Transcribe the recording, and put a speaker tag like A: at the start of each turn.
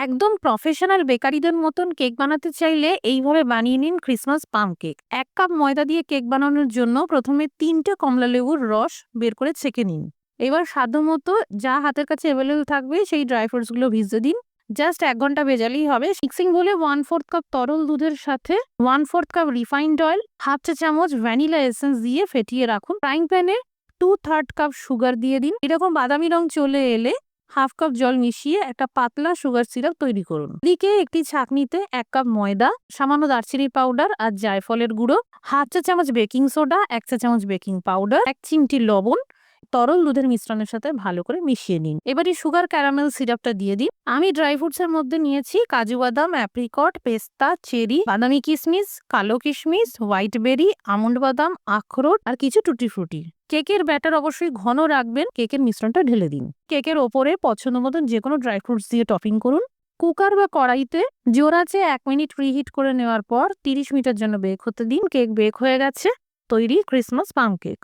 A: একদম প্রফেশনাল বেকারিদের মতন কেক বানাতে চাইলে এইভাবে বানিয়ে নিন ক্রিসমাস পাম কেক। 1 কাপ ময়দা দিয়ে কেক বানানোর জন্য প্রথমে 3টে কমলা লেবুর রস বের করে ছেঁকে নিন। এবার স্বাদমতো যা হাতের কাছে অ্যাভেলেবল থাকবে সেই ড্রাই ফ্রুটস গুলো ভিজতে দিন। জাস্ট 1 ঘন্টা ভেজালেই হবে। মিক্সিং বলে 1/4 কাপ তরল দুধের সাথে 1/4 কাপ রিফাইন্ড অয়েল, হাফ চা চামচ ভ্যানিলা এসেন্স দিয়ে ফেটিয়ে রাখুন। ফ্রাইং প্যানে 2/3 কাপ সুগার দিয়ে দিন। এরকম বাদামি রং চলে এলে হাফ কাপ জল মিশিয়ে একটা পাতলা সুগার সিরাপ তৈরি করুন। এদিকে একটি ছাঁকনিতে 1 কাপ ময়দা, সামান্য দারচিনি পাউডার আর জায়ফলের গুঁড়ো, হাফ চা চামচ বেকিং সোডা, 1 চা চামচ বেকিং পাউডার, 1 চিমটি লবণ তরল দুধের মিশ্রণের সাথে ভালো করে মিশিয়ে নিন। এবারে সুগার ক্যারামেল সিরাপটা দিয়ে দিন। আমি ড্রাই ফ্রুটস এর মধ্যে নিয়েছি কাজু বাদাম, অ্যাপ্রিকট, পেস্তা, চেরি, বাদামি কিশমিশ, কালো কিশমিশ, হোয়াইট বেরি, আমন্ড বাদাম, আখরোট আর কিছু টুটি ফ্রুটি। কেকের ব্যাটার অবশ্যই ঘন রাখবেন। কেকের মিশ্রণটা ঢেলে দিন। কেকের ওপরে পছন্দ মতন যে কোনো ড্রাই ফ্রুটস দিয়ে টপিং করুন। কুকার বা কড়াইতে জোর আঁচে 1 মিনিট প্রিহিট করে নেওয়ার পর 30 মিনিটের জন্য বেক হতে দিন। কেক বেক হয়ে গেছে। তৈরি ক্রিসমাস পাম কেক।